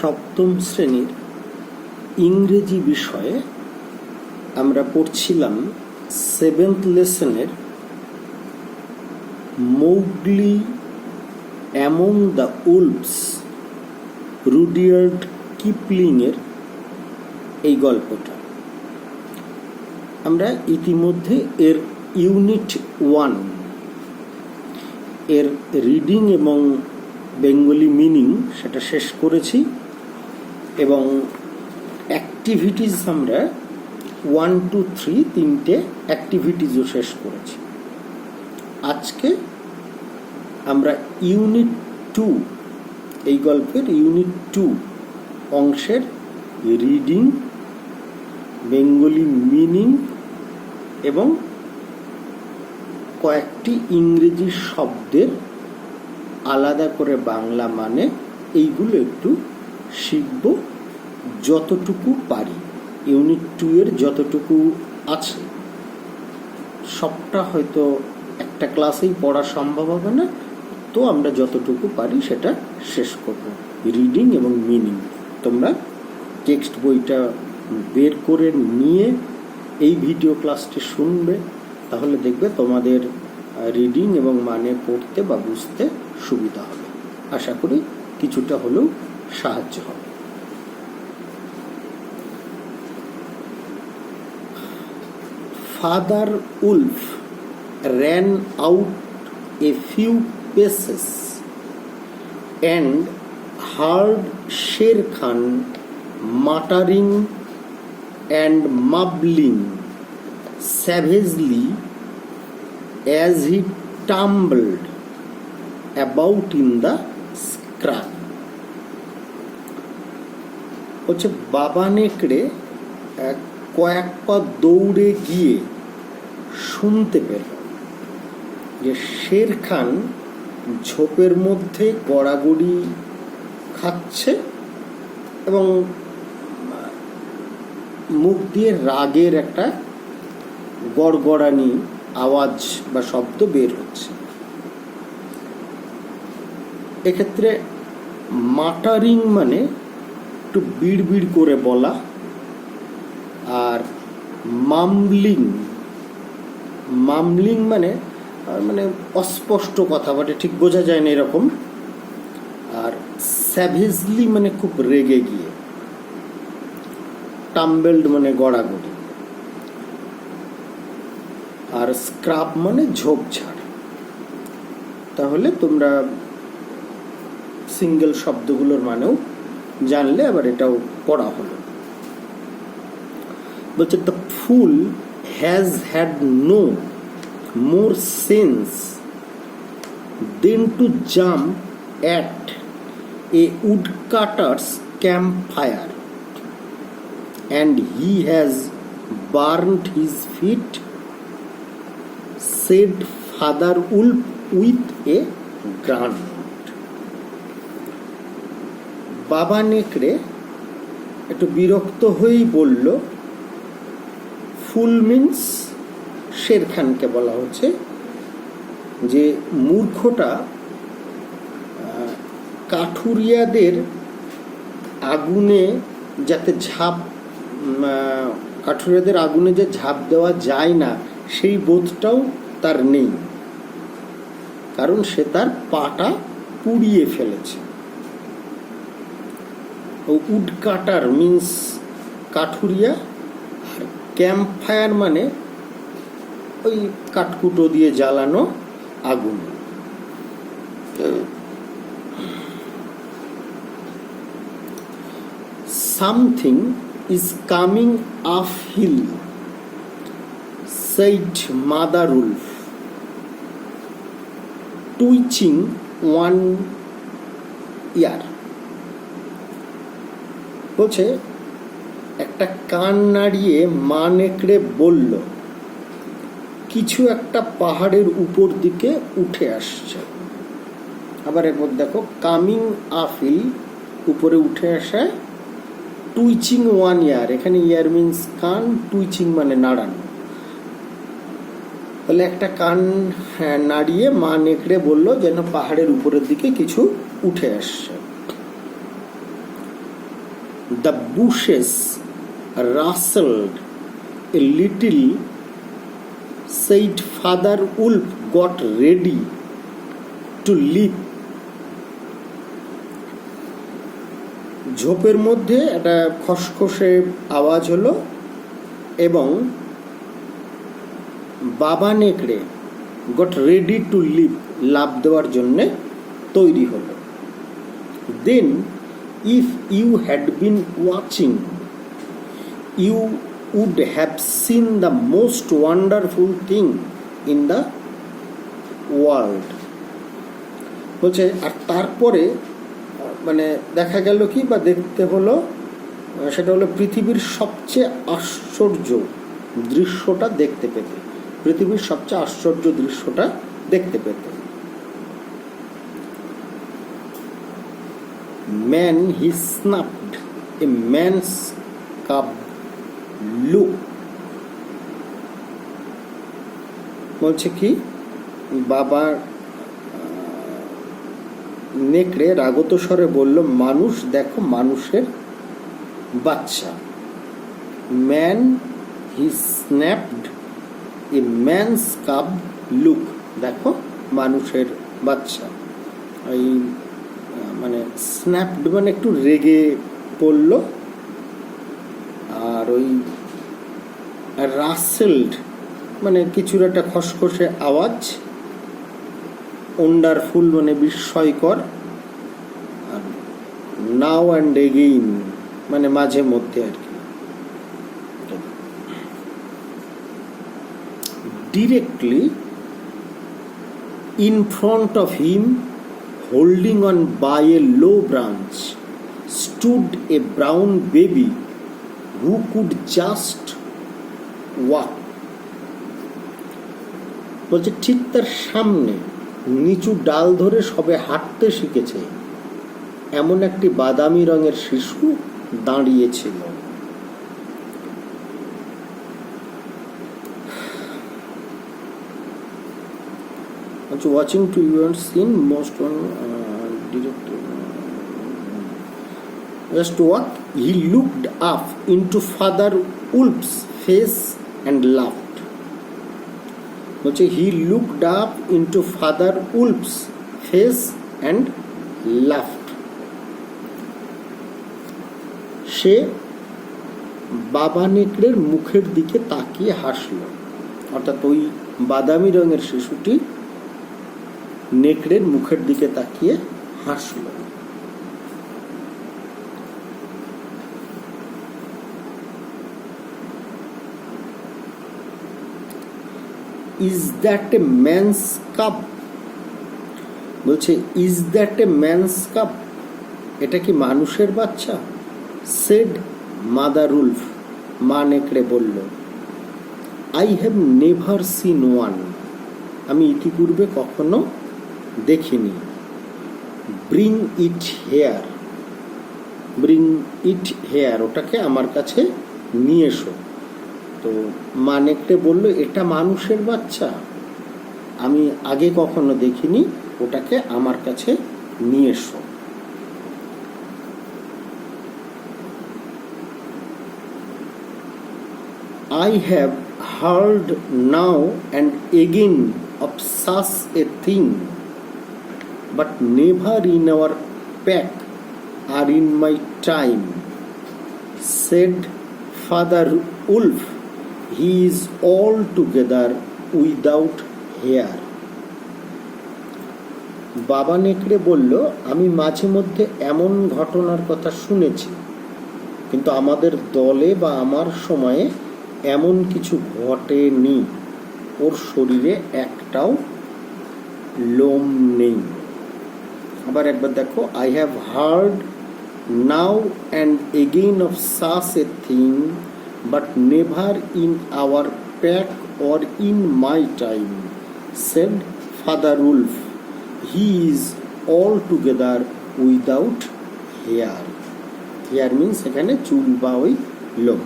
সপ্তম শ্রেণীর ইংরেজি বিষয়ে আমরা পড়ছিলাম 7th লেসনের Mowgli among the wolves, Rudyard কিপলিংয়ের এই গল্পটা। আমরা ইতিমধ্যে এর ইউনিট 1 এর রিডিং এবং বেঙ্গলি মিনিং সেটা শেষ করেছি এবং অ্যাক্টিভিটিস আমরা 1, 2, 3 তিনটে অ্যাক্টিভিটিসও শেষ করেছি। আজকে আমরা ইউনিট 2 এই গল্পের ইউনিট 2 অংশের রিডিং, বেঙ্গলি মিনিং এবং কয়েকটি ইংরেজি শব্দের আলাদা করে বাংলা মানে এইগুলো একটু শিখব যতটুকু পারি। ইউনিট 2 এর যতটুকু আছে সবটা হয়তো একটা ক্লাসেই পড়া সম্ভব হবে না, তো আমরা যতটুকু পারি সেটা শেষ করব। রিডিং এবং মিনিং তোমরা টেক্সট বইটা বের করে নিয়ে এই ভিডিও ক্লাসটি শুনবে, তাহলে দেখবে তোমাদের রিডিং এবং মানে পড়তে বা বুঝতে সুবিধা হবে। আশা করি কিছুটা হলেও সাহায্য হবে। Father Wolf ran out a few paces and heard Sher Khan muttering and mumbling savagely as he tumbled about in the scrub. হচ্ছে বাবা নেকড়ে কয়েক পা দৌড়ে গিয়ে শুনতে পেল যে শের খান ঝোপের মধ্যে গড়াগড়ি খাচ্ছে এবং মুখ দিয়ে রাগের একটা গড়গড়ানি আওয়াজ বা শব্দ বের হচ্ছে। এক্ষেত্রে মাটারিং মানে একটু বিড়বিড় করে বলা, আর মামলিং মানে অস্পষ্ট কথা, ঠিক বোঝা যায় না এরকম। আর স্যাভেজলি মানে খুব রেগে গিয়ে, টাম্বেলড মানে গড়াগড়ি, আর স্ক্রাব মানে ঝোপঝাড়। তাহলে তোমরা সিঙ্গেল শব্দগুলোর মানেও জানলে, আবার এটাও পড়া হলো। বলছে the fool has had no more sense than to jump at a woodcutter's campfire, and he has burned his feet, said Father Wolf with a grunt. বাবা নেকড়ে একটু বিরক্ত হয়েই বলল, ফুল মিন্স শের খানকে বলা হচ্ছে, যে মূর্খটা কাঠুরিয়াদের আগুনে কাঠুরিয়াদের আগুনে যে ঝাঁপ দেওয়া যায় না সেই বোধটাও তার নেই, কারণ সে তার পাটা পুড়িয়ে ফেলেছে। উড কাটার মিন্স কাঠুরিয়া, আর ক্যাম্প ফায়ার মানে ওই কাঠকুটো দিয়ে জ্বালানো আগুন। Something is coming uphill, said Mother Wolf, twitching one ear. বলছে একটা কান নাড়িয়ে মা নেকড়ে বলল, কিছু একটা পাহাড়ের উপর দিকে উঠে আসছে। আবার এরপর দেখো, কামিং আফিল উপরে উঠে আসে, টুইচিং ওয়ান ইয়ার, এখানে ইয়ার মিন্স কান, টুইচিং মানে নাড়ানো। তাহলে একটা কান নাড়িয়ে মা নেকড়ে বলল যেন পাহাড়ের উপরের দিকে কিছু উঠে আসছে। The bushes rustled a little, said Father Wolf got ready to leap. ঝোপের মধ্যে একটা খসখসে আওয়াজ হলো এবং বাবা নেকড়ে গট রেডি টু লিভ, লাফ দেওয়ার জন্যে তৈরি হলো। Then if you had been watching you would have seen the most wonderful thing in the world. বলছে আর তারপরে মানে দেখা গেল কি বা দেখতে হলো, সেটা হলো পৃথিবীর সবচেয়ে আশ্চর্য দৃশ্যটা দেখতে পেতে, পৃথিবীর সবচেয়ে আশ্চর্য দৃশ্যটা দেখতে পেতে। Man he snapped a man's cub look. বলছে কি বাবা নেকড়ে রাগত স্বরে বলল, মানুষ দেখো মানুষের বাচ্চা। Man he snapped a man's cub look, দেখো মানুষের বাচ্চা। এই মানে স্ন্যাপড মানে একটু রেগে পড়ল, আর ওই রাসেলড মানে কিছুর একটা খসখসে আওয়াজ, ওয়ান্ডারফুল মানে বিস্ময়কর, আর নাও অ্যান্ড এগেইন মানে মাঝে মধ্যে আর কি। Directly in front of him, holding on by a low branch, stood a brown baby who could just walk. বলছে ঠিক তার সামনে নিচু ডাল ধরে সবে হাঁটতে শিখেছে এমন একটি বাদামি রঙের শিশু দাঁড়িয়েছিল। Watching to your scene most one director just what he looked up into Father Wolf's face and laughed. বলছে he looked up into Father Wolf's face and laughed. সে বাবা নেকড়ের মুখের দিকে তাকিয়ে হাসল। অর্থাৎ ওই বাদামি রঙের শিশুটি নেকড়ের মুখের দিকে তাকিয়ে হাসল। Is that a man's cub? বলছে is that a man's cub, এটা কি মানুষের বাচ্চা? সেড মাদার উলফ, মা নেকড়ে বলল। I have never seen one, আমি ইতিপূর্বে কখনো দেখিনি। Bring it here, bring it here, ওটাকে আমার কাছে নিয়ে এসো। তো মা নেকড়ে বলল, এটা মানুষের বাচ্চা, আমি আগে কখনো দেখিনি, ওটাকে আমার কাছে নিয়ে এসো। I have heard now and again of such a thing, but never in our pack or in my time, said Father Wolf. He is altogether without hair. বাবা নেকড়ে বলল, আমি মাঝে মধ্যে এমন ঘটনার কথা শুনেছি, কিন্তু আমাদের দলে বা আমার সময়ে এমন কিছু ঘটেনি, ওর শরীরে একটাও লোম নেই। আবার একবার দেখো, I have heard now and again of such a thing, but never in our pack or in my time, said father Wolf. He is altogether without hair. Hair means এখানে চুল বা ওই লোম।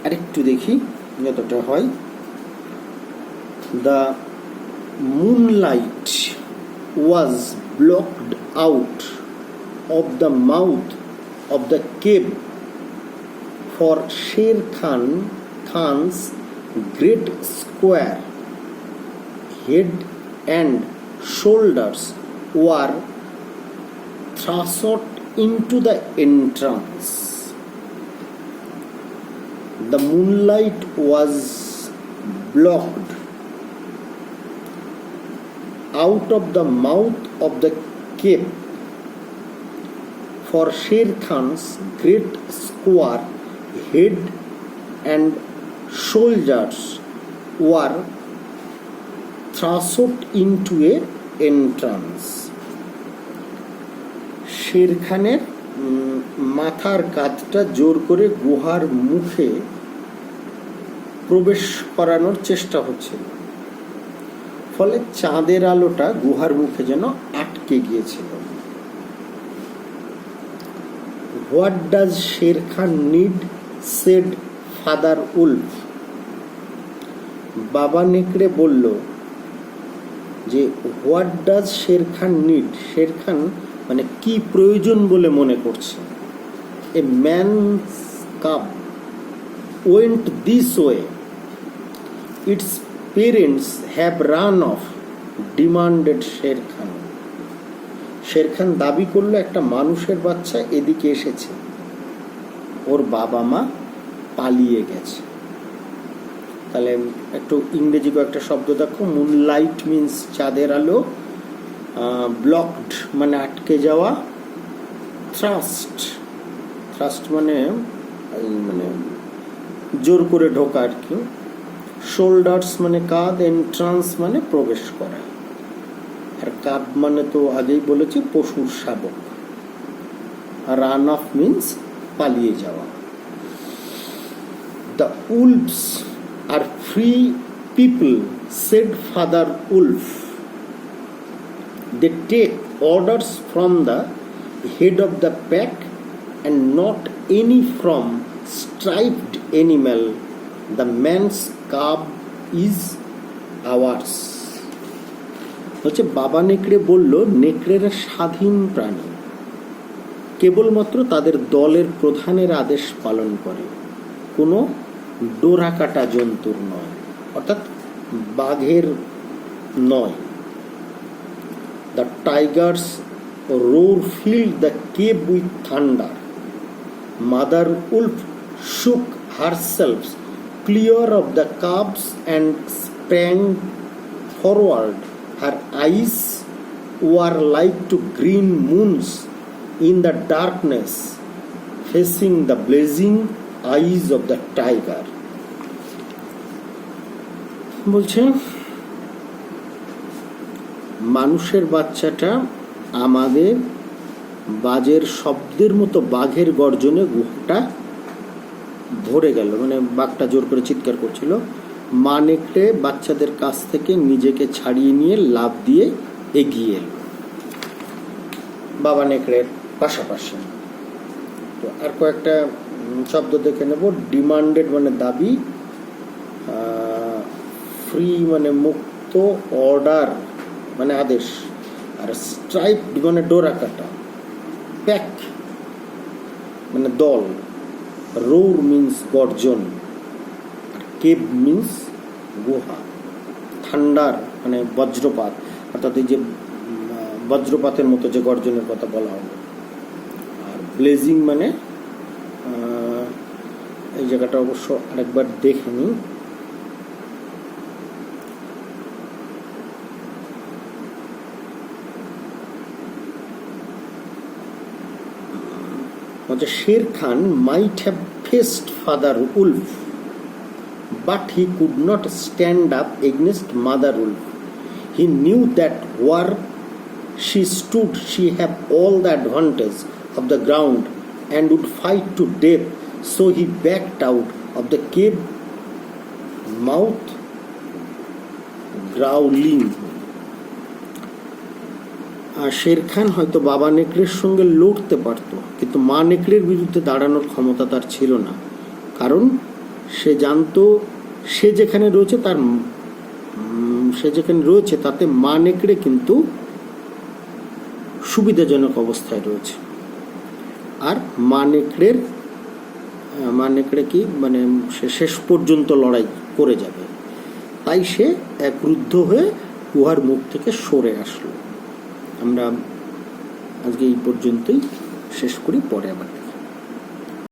আরেকটু দেখি যতটা হয়। The moonlight was blocked out of the mouth of the cave for Sher Khan's great square head and shoulders were thrust into the entrance. The moonlight was blocked out of the mouth of the cave for Sher Khan's great square head and shoulders were thrust into a entrance. শের খানের মাথার কাঁধটা জোর করে গুহার মুখে প্রবেশ করানোর চেষ্টা হচ্ছিল, ফলে চাঁদের আলোটা গুহার মুখে যেন আটকে গিয়েছিল। What does Shere Khan need, said father wolf. বাবা নেকড়ে বলল যে what does Shere Khan need, Shere Khan মানে কি প্রয়োজন বলে মনে করছে। A man's cub went this way, its parents have run off, demanded Shere Khan. Shere Khan দাবি করলো একটা মানুষের বাচ্চা এদিকে এসেছে, ওর বাবা মা পালিয়ে গেছে। তাহলে একটু ইংরেজি কয়েকটা শব্দ দেখো। মুনলাইট মিন্স চাঁদের আলো, ব্লকড মানে আটকে যাওয়া, থ্রাস্ট থ্রাস্ট মানে মানে জোর করে ঢোকা আর কি, শোল্ডার্স মানে কাঁধ, এন্ট্রান্স মানে প্রবেশ করা, আর কাব মানে তো আগেই বলেছি পশুর শাবক, রান অফ মিন্স পালিয়ে যাওয়া। The wolves are free people, said father Wolf. They take orders from the head of the pack and not any from striped animal. The man's cub is ours. হচ্ছে বাবা নেকড়ে বলল নেকড়েরা স্বাধীন প্রাণী, কেবলমাত্র তাদের দলের প্রধানের আদেশ পালন করে, কোনো ডোরা কাটা জন্তুর নয়, অর্থাৎ বাঘের নয়। The tigers roar filled the cave with thunder. Mother wolf shook herself clear of the cubs and sprang forward. Her eyes were like two green moons in the darkness, facing the blazing eyes of the tiger. বলছে মানুষের বাচ্চাটা আমাদের বাজের শব্দের মতো বাঘের গর্জনে গুহাটা ভরে গেল, মানে বাঘটা জোর করে চিৎকার করছিল। মা নেকড়ে বাচ্চাদের কাছ থেকে নিজেকে ছাড়িয়ে নিয়ে লাফ দিয়ে এগিয়ে এলো বাবা নেকড়ের পাশাপাশি। তো আর কয়েকটা শব্দ দেখে নেব। ডিমান্ডেড মানে দাবি, ফ্রি মানে মুক্ত, অর্ডার মানে আদেশ, আর স্ট্রাইপড মানে ডোরা কাটা, প্যাক মানে দল, রোর মিন্স গর্জন, আর কেভ মিন্স গুহা, থান্ডার মানে বজ্রপাত, অর্থাৎ এই যে বজ্রপাতের মতো যে গর্জনের কথা বলা হলো, আর ব্লেজিং মানে এই জায়গাটা অবশ্য আরেকবার দেখে নিই। Sher Khan might have faced Father Wolf, but he could not stand up against Mother Wolf. He knew that where she stood, she had all the advantage of the ground and would fight to death. So he backed out of the cave mouth, growling. Sher Khan হয়তো বাবা নেকড়ের সঙ্গে লড়তে পারত, কিন্তু মা নেকড়ের বিরুদ্ধে দাঁড়ানোর ক্ষমতা তার ছিল না, কারণ সে জানতো সে যেখানে রয়েছে তাতে মা নেকড়ে কিন্তু সুবিধাজনক অবস্থায় রয়েছে। আর মানেকড়ে কি মানে সে শেষ পর্যন্ত লড়াই করে যাবে, তাই সে ক্রুদ্ধ হয়ে গুহার মুখ থেকে সরে আসলো। আমরা আজকে এই পর্যন্তই শেষ করি, পরে আবার